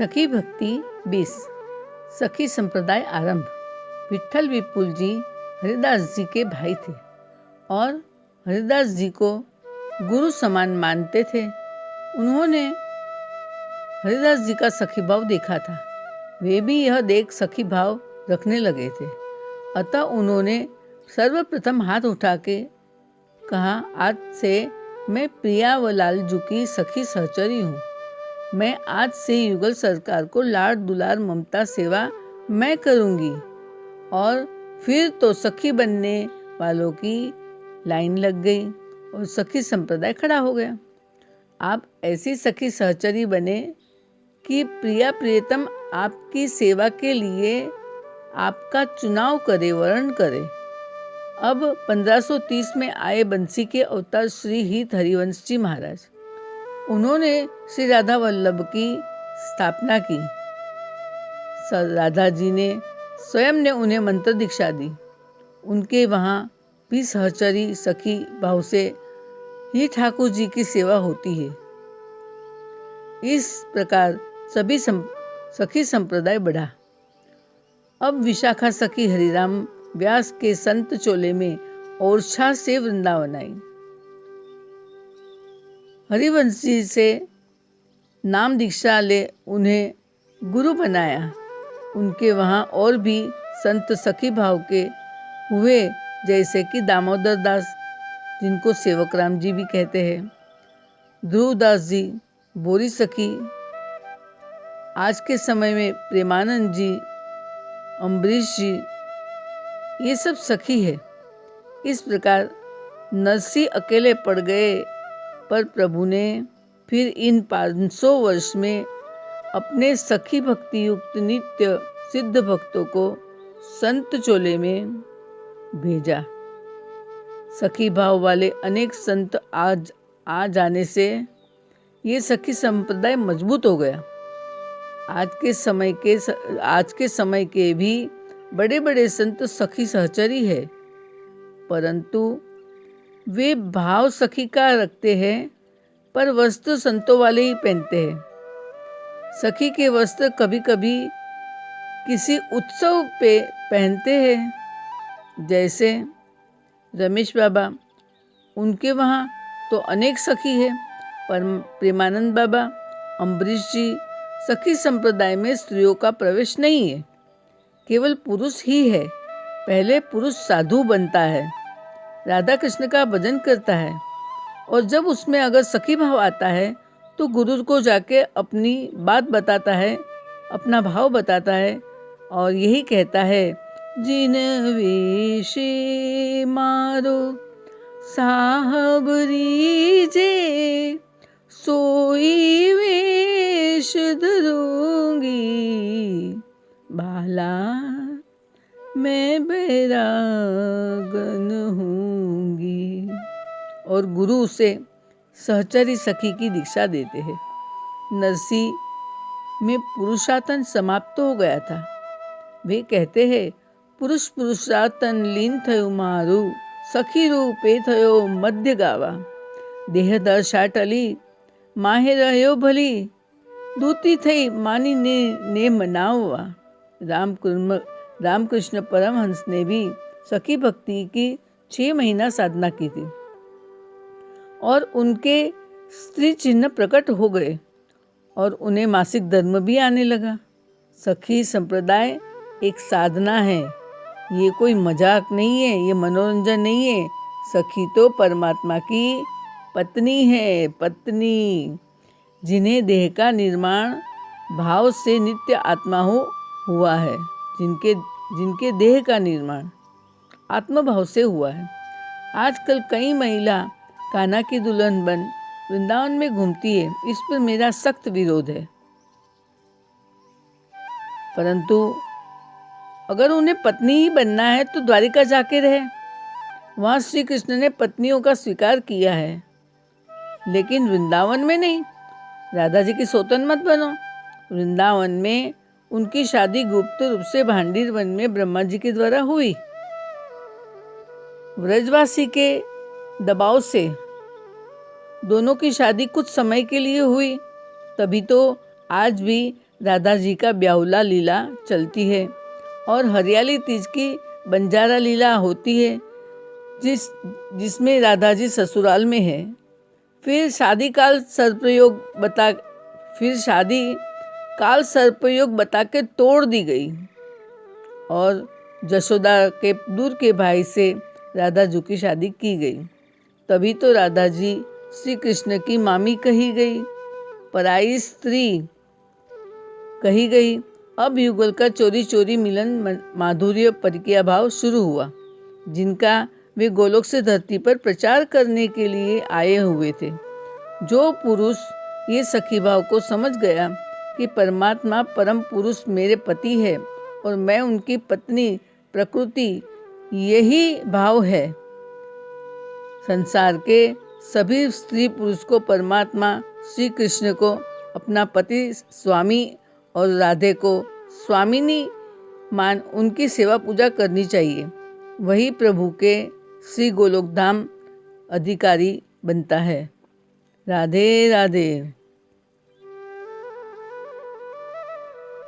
सखी भक्ति 20। सखी संप्रदाय आरंभ। विट्ठल विपुल जी हरिदास जी के भाई थे और हरिदास जी को गुरु समान मानते थे। उन्होंने हरिदास जी का सखी भाव देखा था। वे भी यह देख सखी भाव रखने लगे थे। अतः उन्होंने सर्वप्रथम हाथ उठा के कहा, आज से मैं प्रिया व लालजू की सखी सहचरी हूँ। मैं आज से युगल सरकार को लाड़ दुलार ममता सेवा मैं करूँगी। और फिर तो सखी बनने वालों की लाइन लग गई और सखी संप्रदाय खड़ा हो गया। आप ऐसी सखी सहचरी बने कि प्रिया प्रियतम आपकी सेवा के लिए आपका चुनाव करे, वर्ण करे। अब 1530 में आए बंसी के अवतार श्री हित हरिवंश जी महाराज, उन्होंने श्री राधा वल्लभ की स्थापना की। राधा जी ने स्वयं ने उन्हें मंत्र दीक्षा दी। उनके वहाँ भी सहचरी सखी भाव से ही ठाकुर जी की सेवा होती है। इस प्रकार सभी सखी संप्रदाय बढ़ा। अब विशाखा सखी हरिराम व्यास के संत चोले में ओरछा से वृंदावन आई। हरिवंश जी से नाम दीक्षा ले उन्हें गुरु बनाया। उनके वहाँ और भी संत सखी भाव के हुए, जैसे कि दामोदर दास, जिनको सेवक राम जी भी कहते हैं, ध्रुवदास जी, बोरी सखी, आज के समय में प्रेमानंद जी, अम्बरीश जी, ये सब सखी है। इस प्रकार नरसी अकेले पड़ गए, पर प्रभु ने फिर इन 500 वर्ष में अपने सखी भक्ति युक्त नित्य सिद्ध भक्तों को संत चोले में भेजा। सखी भाव वाले अनेक संत आज आ जाने से ये सखी संप्रदाय मजबूत हो गया। आज के समय के भी बड़े बड़े संत सखी सहचरी है, परंतु वे भाव सखी का रखते हैं, पर वस्त्र संतों वाले ही पहनते हैं। सखी के वस्त्र कभी कभी किसी उत्सव पे पहनते हैं, जैसे रमेश बाबा, उनके वहाँ तो अनेक सखी है, पर प्रेमानंद बाबा, अम्बरीश जी, सखी संप्रदाय में स्त्रियों का प्रवेश नहीं है, केवल पुरुष ही है। पहले पुरुष साधु बनता है, राधा कृष्ण का भजन करता है, और जब उसमें अगर सखी भाव आता है तो गुरु को जाके अपनी बात बताता है, अपना भाव बताता है और यही कहता है, जिन वेशी मारो साहब रीजे, सोई वेश धरूंगी, बाला मैं बैरागन हूँगी। और गुरु उसे सहचरी सखी की दीक्षा देते हैं। नरसी में पुरुषातन समाप्त हो गया था। वे कहते हैं, पुरुष पुरुषातन लीन थयो मारू, सखी रूपे थयो मध्य गावा, देह दर्शा टली माहे रह्यो भली, दूती थई मानी ने मनावा। रामकृष्ण परमहंस ने भी सखी भक्ति की 6 महीना साधना की थी और उनके स्त्री चिन्ह प्रकट हो गए और उन्हें मासिक धर्म भी आने लगा। सखी संप्रदाय एक साधना है, ये कोई मजाक नहीं है, ये मनोरंजन नहीं है। सखी तो परमात्मा की पत्नी है, पत्नी, जिन्हें देह का निर्माण भाव से नित्य आत्मा हुआ है, जिनके देह का निर्माण आत्मभाव से हुआ है। आजकल कई महिला कान्हा की दुल्हन बन वृंदावन में घूमती है, इस पर मेरा सख्त विरोध है। परंतु अगर उन्हें पत्नी ही बनना है तो द्वारिका जाके रहे, वहां श्री कृष्ण ने पत्नियों का स्वीकार किया है, लेकिन वृंदावन में नहीं। राधा जी की सौतन मत बनो। वृंदावन में उनकी शादी गुप्त रूप से भांडीर वन में ब्रह्मा जी के द्वारा हुई। व्रजवासी के दबाव से दोनों की शादी कुछ समय के लिए हुई, तभी तो आज भी राधा जी का ब्याहुला लीला चलती है और हरियाली तीज की बंजारा लीला होती है जिसमें राधा जी ससुराल में है। फिर शादी काल सर्पयोग बता के तोड़ दी गई और जशोदा के दूर के भाई से राधा जी की शादी की गई। तभी तो राधा जी श्री कृष्ण की मामी कही गई, पराई स्त्री कही गई। अब युगल का चोरी चोरी मिलन माधुर्य परिकिया भाव शुरू हुआ, जिनका वे गोलोक से धरती पर प्रचार करने के लिए आए हुए थे। जो पुरुष ये सखी भाव को समझ गया कि परमात्मा परम पुरुष मेरे पति है और मैं उनकी पत्नी, प्रकृति यही भाव है। संसार के सभी स्त्री पुरुष को परमात्मा श्री कृष्ण को अपना पति स्वामी और राधे को स्वामिनी मान उनकी सेवा पूजा करनी चाहिए। वही प्रभु के श्री गोलोक धाम अधिकारी बनता है। राधे राधे।